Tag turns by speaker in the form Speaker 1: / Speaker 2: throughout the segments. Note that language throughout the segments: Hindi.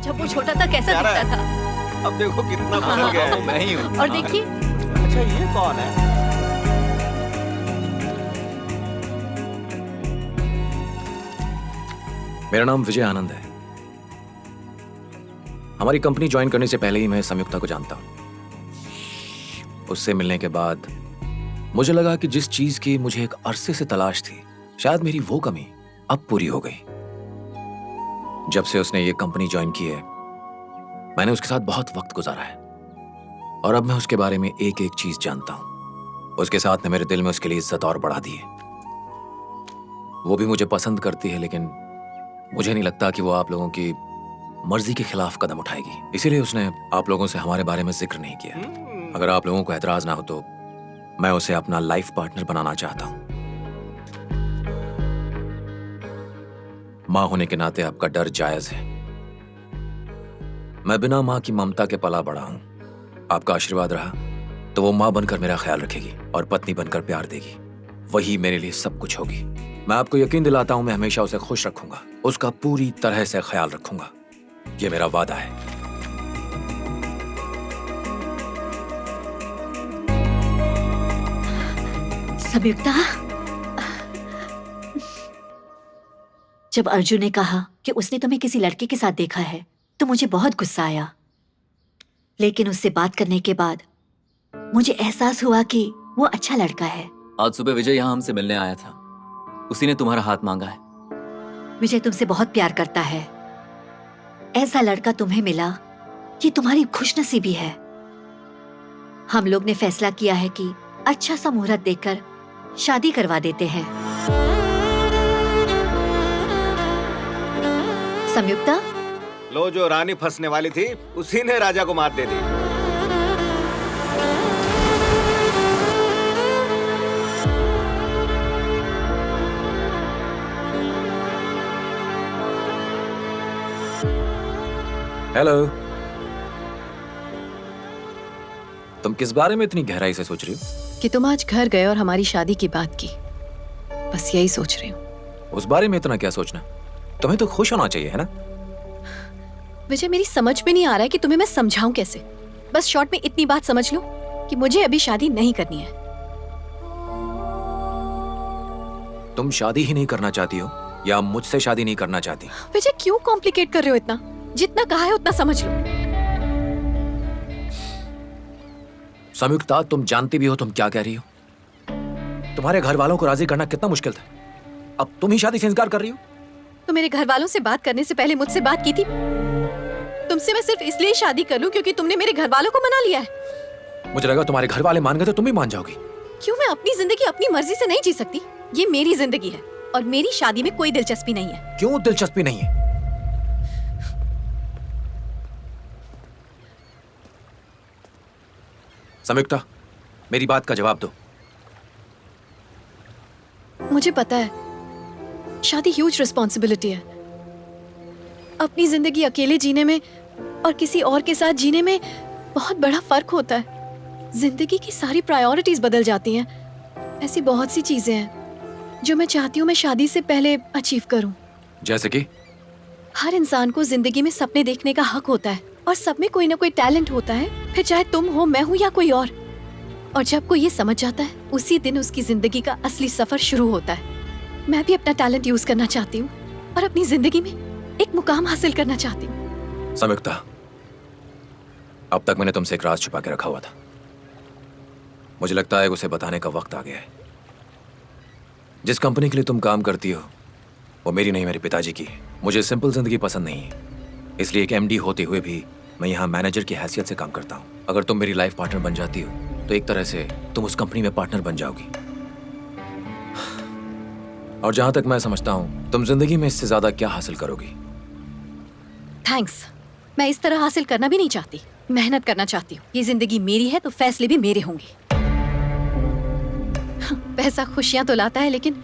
Speaker 1: जब वो छोटा था कैसा दिखता था।
Speaker 2: अब देखो कितना बदल गया है।
Speaker 3: मैं ही हूँ।
Speaker 1: और देखिए
Speaker 2: अच्छा ये कौन है?
Speaker 3: मेरा नाम विजय आनंद है। हमारी कंपनी ज्वाइन करने से पहले ही मैं संयुक्ता को जानता हूं। उससे मिलने के बाद मुझे लगा कि जिस चीज की मुझे एक अरसे से तलाश थी, शायद मेरी वो कमी अब पूरी हो गई। जब से उसने ये कंपनी ज्वाइन की है, मैंने उसके साथ बहुत वक्त गुजारा है और अब मैं उसके बारे में एक एक चीज जानता हूं। उसके साथ ने मेरे दिल में उसके लिए इज्जत और बढ़ा दी है। वो भी मुझे पसंद करती है, लेकिन मुझे नहीं लगता कि वो आप लोगों की मर्जी के खिलाफ कदम उठाएगी। इसीलिए उसने आप लोगों से हमारे बारे में जिक्र नहीं किया। अगर आप लोगों को एतराज ना हो तो मैं उसे अपना लाइफ पार्टनर बनाना चाहता हूं। मां होने के नाते आपका डर जायज है। मैं बिना मां की ममता के पला बड़ा हूं। आपका आशीर्वाद रहा तो वो मां बनकर मेरा ख्याल रखेगी और पत्नी बनकर प्यार देगी। वही मेरे लिए सब कुछ होगी। मैं आपको यकीन दिलाता हूं, मैं हमेशा उसे खुश रखूंगा, उसका पूरी तरह से ख्याल रखूंगा। ये मेरा वादा है।
Speaker 1: संयुक्ता, जब अर्जुन ने कहा कि उसने तुम्हें किसी लड़के के साथ देखा है तो मुझे बहुत गुस्सा आया, लेकिन उससे बात करने के बाद मुझे एहसास हुआ कि वो अच्छा लड़का है।
Speaker 4: आज सुबह विजय यहाँ हमसे मिलने आया था। उसी ने तुम्हारा हाथ मांगा है।
Speaker 1: विजय तुमसे बहुत प्यार करता है। ऐसा लड़का तुम्हें मिला, ये तुम्हारी खुशनसीबी है। हम लोग ने फैसला किया है कि अच्छा सा मुहूर्त देखकर शादी करवा देते हैं। संयुक्ता,
Speaker 2: लो, जो रानी फंसने वाली थी उसी ने राजा को मात दे दी।
Speaker 3: हेलो। तुम किस बारे में इतनी गहराई से सोच रही हो?
Speaker 5: कि तुम आज घर गए और हमारी शादी की बात की। बस यही सोच रही हूँ।
Speaker 3: उस बारे में इतना क्या सोचना? तुम्हें तो खुश होना चाहिए, है ना?
Speaker 5: विजय, मेरी समझ में नहीं आ रहा है कि तुम्हें मैं समझाऊं कैसे। बस शॉर्ट में इतनी बात समझ लो कि मुझे अभी शादी नहीं करनी है।
Speaker 3: तुम शादी ही नहीं करना चाहती हो या मुझसे शादी नहीं करना चाहती?
Speaker 5: विजय, क्यों कॉम्प्लिकेट कर रहे हो इतना? जितना कहा है उतना समझ लो।
Speaker 3: संयुक्ता, तुम जानती भी हो तुम क्या कह रही हो। तुम्हारे घर वालों को राजी करना कितना मुश्किल था, अब तुम ही शादी से इनकार कर रही हो।
Speaker 5: तो मेरे घर वालों से बात करने से पहले मुझसे बात की थी। तुमसे मैं सिर्फ इसलिए शादी कर लूं क्योंकि तुमने मेरे घर वालों को मना लिया है।
Speaker 3: मुझे लगा तुम्हारे घर वाले मान गए तो तुम भी मान जाओगी।
Speaker 5: क्यों? मैं अपनी जिंदगी अपनी मर्जी से नहीं जी सकती? ये मेरी जिंदगी है और मेरी शादी में कोई दिलचस्पी नहीं है।
Speaker 3: क्यों दिलचस्पी नहीं है? संयुक्ता, मेरी बात का जवाब दो।
Speaker 5: मुझे पता है, शादी ह्यूज रिस्पॉन्सिबिलिटी है। अपनी जिंदगी अकेले जीने में और किसी और के साथ जीने में बहुत बड़ा फर्क होता है। जिंदगी की सारी प्रायोरिटीज बदल जाती हैं। ऐसी बहुत सी चीजें हैं जो मैं चाहती हूँ मैं शादी से पहले अचीव करूँ।
Speaker 3: जैसे कि?
Speaker 5: हर इंसान को जिंदगी में सपने देखने का हक होता है और सब में कोई ना कोई टैलेंट होता है, फिर चाहे तुम हो, मैं हूँ या कोई और जब कोई ये समझ जाता है, उसी दिन उसकी जिंदगी का असली सफर शुरू होता है। मैं भी अपना टैलेंट यूज करना चाहती हूँ और अपनी जिंदगी में एक मुकाम हासिल करना चाहती हूँ।
Speaker 3: संयुक्ता, अब तक मैंने तुमसे एक राज छुपा के रखा हुआ था। मुझे लगता है उसे बताने का वक्त आ गया है। जिस कंपनी के लिए तुम काम करती हो वो मेरी नहीं, मेरे पिताजी की है। मुझे सिंपल जिंदगी पसंद नहीं है, इसलिए एक एमडी होते हुए भी मैं यहाँ मैनेजर की हैसियत से काम करता हूँ। अगर तुम मेरी लाइफ पार्टनर बन जाती हो तो एक तरह से तुम उस कंपनी में पार्टनर बन जाओगी। और जहां तक मैं समझता हूं, तुम जिंदगी में इससे ज्यादा क्या हासिल करोगी?
Speaker 5: थैंक्स। मैं इस तरह हासिल करना भी नहीं चाहती, मेहनत करना चाहती हूँ। ये जिंदगी मेरी है तो फैसले भी मेरे होंगे। पैसा खुशियां तो लाता है, लेकिन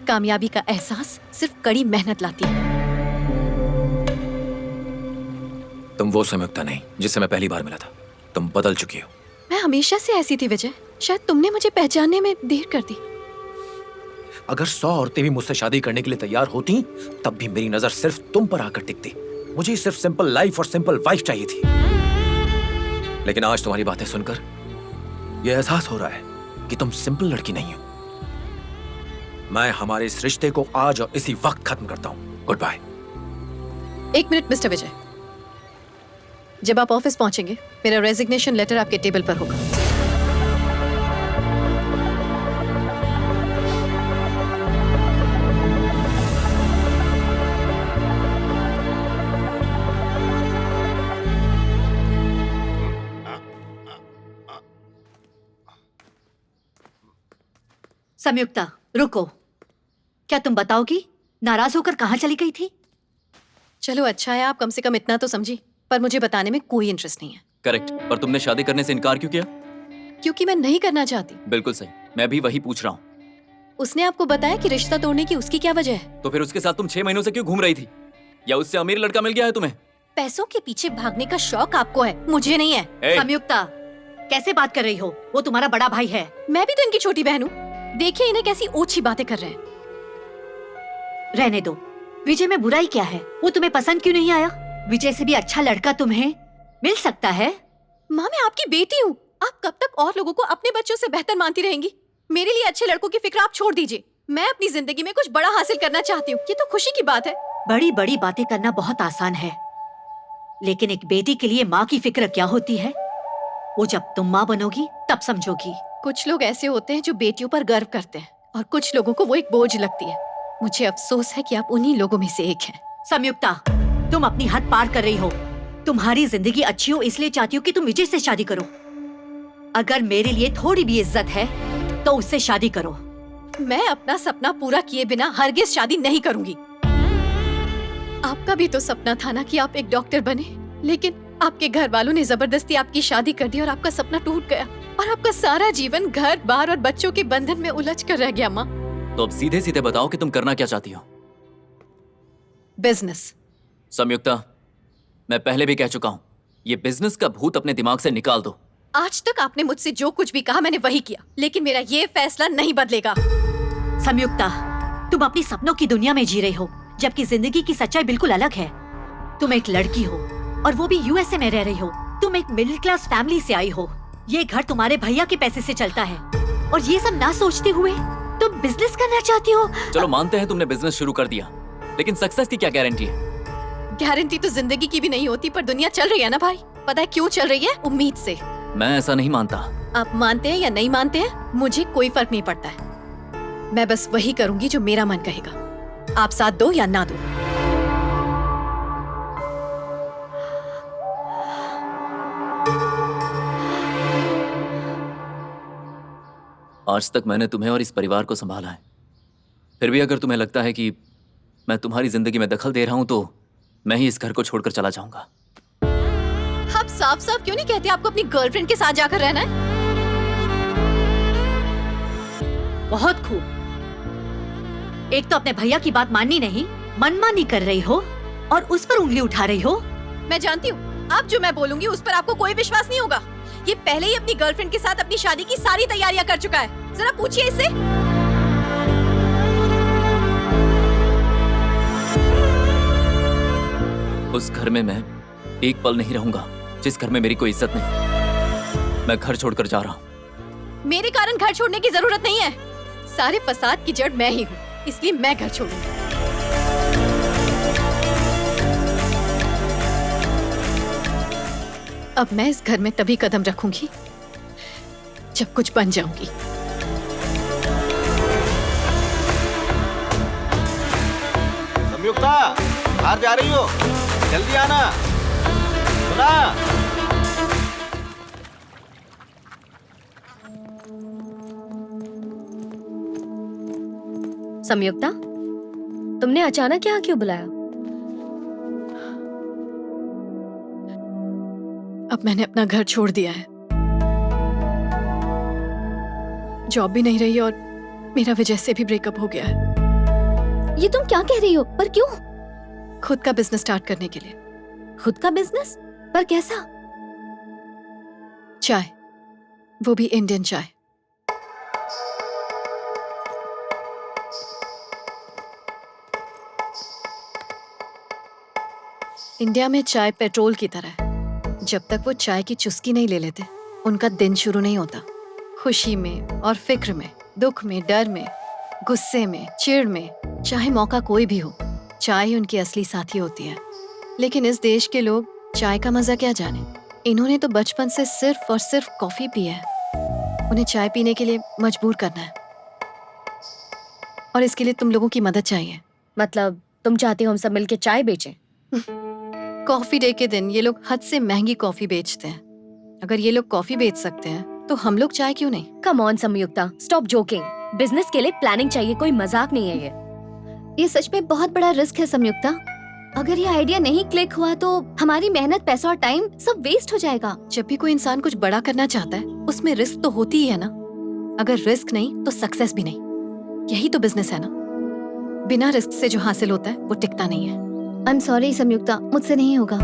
Speaker 5: कामयाबी का एहसास सिर्फ कड़ी मेहनत लाती है।
Speaker 3: तुम वो संयुक्ता नहीं जिससे मैं पहली बार मिला था। तुम बदल चुकी हो।
Speaker 5: मैं हमेशा से ऐसी थी विजय, शायद तुमने मुझे पहचानने में देर कर दी।
Speaker 3: अगर 100 औरतें भी मुझसे शादी करने के लिए तैयार होती तब भी मेरी नजर सिर्फ तुम पर आकर टिकती। मुझे सिर्फ सिंपल लाइफ और सिंपल वाइफ चाहिए थी। लेकिन आज तुम्हारी बातें सुनकर यह एहसास हो रहा है कि तुम सिंपल लड़की नहीं हो। मैं हमारे इस रिश्ते को आज और इसी वक्त खत्म करता हूं। Good bye.
Speaker 5: एक मिनट मिस्टर विजय, जब आप ऑफिस पहुंचेंगे मेरा रेजिग्नेशन लेटर आपके टेबल पर होगा।
Speaker 1: संयुक्ता रुको, क्या तुम बताओगी नाराज होकर कहाँ चली गई थी?
Speaker 5: चलो अच्छा है, आप कम से कम इतना तो समझी, पर मुझे बताने में कोई इंटरेस्ट नहीं है।
Speaker 4: करेक्ट, पर तुमने शादी करने से इनकार क्यों किया?
Speaker 5: क्योंकि मैं नहीं करना चाहती।
Speaker 4: बिल्कुल सही, मैं भी वही पूछ रहा हूँ।
Speaker 5: उसने आपको बताया कि रिश्ता तोड़ने की उसकी क्या वजह है?
Speaker 4: तो फिर उसके साथ तुम 6 महीनों से क्यों घूम रही थी? या उससे अमीर लड़का मिल गया है तुम्हें?
Speaker 5: पैसों के पीछे भागने का शौक आपको है, मुझे नहीं है।
Speaker 4: ए,
Speaker 1: संयुक्ता कैसे बात कर रही हो? वो तुम्हारा बड़ा भाई है।
Speaker 5: मैं भी तो इनकी छोटी बहन हूँ। देखिए इन्हें कैसी ओछी बातें कर रहे हैं।
Speaker 1: रहने दो, विजय में बुराई क्या है? वो तुम्हें पसंद क्यों नहीं आया? विजय से भी अच्छा लड़का तुम्हें मिल सकता है।
Speaker 5: माँ मैं आपकी बेटी हूँ, आप कब तक और लोगों को अपने बच्चों से बेहतर मानती रहेंगी? मेरे लिए अच्छे लड़कों की फिक्र आप छोड़ दीजिए। मैं अपनी जिंदगी में कुछ बड़ा हासिल करना चाहती हूँ, ये तो खुशी की बात है।
Speaker 1: बड़ी बड़ी बातें करना बहुत आसान है, लेकिन एक बेटी के लिए माँ की फिक्र क्या होती है, वो जब तुम माँ बनोगी तब समझोगी।
Speaker 5: कुछ लोग ऐसे होते हैं जो बेटियों पर गर्व करते हैं और कुछ लोगों को वो एक बोझ लगती है। मुझे अफसोस है कि आप उन्हीं लोगों में से एक हैं।
Speaker 1: संयुक्ता तुम अपनी हद पार कर रही हो। तुम्हारी जिंदगी अच्छी हो इसलिए चाहती हो कि तुम विजय से शादी करो। अगर मेरे लिए थोड़ी भी इज्जत है तो उससे शादी करो।
Speaker 5: मैं अपना सपना पूरा किए बिना हरगिज शादी नहीं करूंगी। आपका भी तो सपना था ना कि आप एक डॉक्टर बने, लेकिन आपके घर वालों ने जबरदस्ती आपकी शादी कर दी और आपका सपना टूट गया और आपका सारा जीवन घर बार और बच्चों के बंधन में उलझ कर रह गया। माँ
Speaker 4: तो अब सीधे सीधे बताओ कि तुम करना क्या चाहती हो?
Speaker 5: बिजनेस।
Speaker 4: संयुक्ता, मैं पहले भी कह चुका हूँ, ये बिजनेस का भूत अपने दिमाग से निकाल दो।
Speaker 5: आज तक आपने मुझसे जो कुछ भी कहा मैंने वही किया, लेकिन मेरा ये फैसला नहीं बदलेगा।
Speaker 1: संयुक्ता तुम अपनी सपनों की दुनिया में जी रही हो, जबकि जिंदगी की सच्चाई बिल्कुल अलग है। तुम एक लड़की हो और वो भी यूएसए में रह रही हो। तुम एक मिडिल क्लास फैमिली से आई हो। ये घर तुम्हारे भैया के पैसे से चलता है और ये सब ना सोचते हुए तुम बिजनेस करना चाहती हो।
Speaker 4: चलो मानते हैं तुमने बिजनेस शुरू कर दिया, लेकिन सक्सेस की क्या गारंटी है?
Speaker 5: गारंटी तो जिंदगी की भी नहीं होती, पर दुनिया चल रही है ना भाई। पता है क्यों चल रही है? उम्मीद से।
Speaker 4: मैं ऐसा नहीं मानता।
Speaker 5: आप मानते हैं या नहीं मानते हैं मुझे कोई फर्क नहीं पड़ता है। मैं बस वही करूंगी जो मेरा मन कहेगा। आप साथ दो या ना दो।
Speaker 4: आज तक मैंने तुम्हें और इस परिवार को संभाला है, फिर भी अगर तुम्हें लगता है कि मैं तुम्हारी जिंदगी में दखल दे रहा हूं तो मैं ही इस घर को छोड़कर चला जाऊंगा।
Speaker 5: आप साफ साफ क्यों नहीं कहते आपको अपनी गर्लफ्रेंड के साथ जाकर रहना है?
Speaker 1: बहुत खूब। एक तो अपने भैया की बात माननी नहीं, मनमानी कर रही हो और उस पर उंगली उठा रही हो।
Speaker 5: मैं जानती हूँ आप जो मैं बोलूंगी उस पर आपको कोई विश्वास नहीं होगा। ये पहले ही अपनी गर्लफ्रेंड के साथ अपनी शादी की सारी तैयारियां कर चुका है। जरा पूछिए इससे।
Speaker 4: उस घर में मैं एक पल नहीं रहूंगा जिस घर में मेरी कोई इज्जत नहीं। मैं घर छोड़कर जा रहा हूँ।
Speaker 5: मेरे कारण घर छोड़ने की जरूरत नहीं है। सारे फसाद की जड़ मैं ही हूँ, इसलिए मैं घर छोड़ूंगी। अब मैं इस घर में तभी कदम रखूंगी जब कुछ बन जाऊंगी।
Speaker 2: संयुक्ता बाहर जा रही हो? जल्दी आना। सुना?
Speaker 6: संयुक्ता, तुमने अचानक यहाँ क्यों बुलाया?
Speaker 5: अब मैंने अपना घर छोड़ दिया है। जॉब भी नहीं रही और मेरा विजय से भी ब्रेकअप हो गया है।
Speaker 6: ये तुम क्या कह रही हो? पर क्यों?
Speaker 5: खुद का बिजनेस स्टार्ट करने के लिए।
Speaker 6: खुद का बिजनेस? पर कैसा?
Speaker 5: चाय, वो भी इंडियन चाय। इंडिया में चाय पेट्रोल की तरह है। जब तक वो चाय की चुस्की नहीं ले लेते, उनका दिन शुरू नहीं होता। खुशी में और फिक्र में, दुख में, डर में, गुस्से में, चिढ़ में, चाहे मौका कोई भी हो, चाय ही उनकी असली साथी होती है। लेकिन इस देश के लोग चाय का मजा क्या जाने। इन्होंने तो बचपन से सिर्फ और सिर्फ कॉफी पी है। उन्हें चाय पीने के लिए मजबूर करना है, और इसके लिए तुम लोगों की मदद चाहिए।
Speaker 6: मतलब तुम चाहती हो हम सब मिलके चाय बेचें?
Speaker 5: कॉफी डे के दिन ये लोग हद से महंगी कॉफी बेचते हैं। अगर ये लोग कॉफी बेच सकते हैं तो हम लोग चाय क्यों नहीं?
Speaker 6: Come on Sanyukta, stop joking. Business के लिए प्लानिंग चाहिए, कोई मजाक नहीं है ये।
Speaker 1: ये सच में बहुत बड़ा रिस्क है संयुक्ता। अगर ये आइडिया नहीं क्लिक हुआ तो हमारी मेहनत, पैसा और टाइम सब वेस्ट हो जाएगा।
Speaker 5: जब भी कोई इंसान कुछ बड़ा करना चाहता है, उसमें रिस्क तो होती ही है ना। अगर रिस्क नहीं तो सक्सेस भी नहीं। यही तो बिजनेस है ना। बिना रिस्क से जो हासिल होता है वो टिकता नहीं है।
Speaker 1: आई एम सॉरी संयुक्ता, मुझसे नहीं होगा।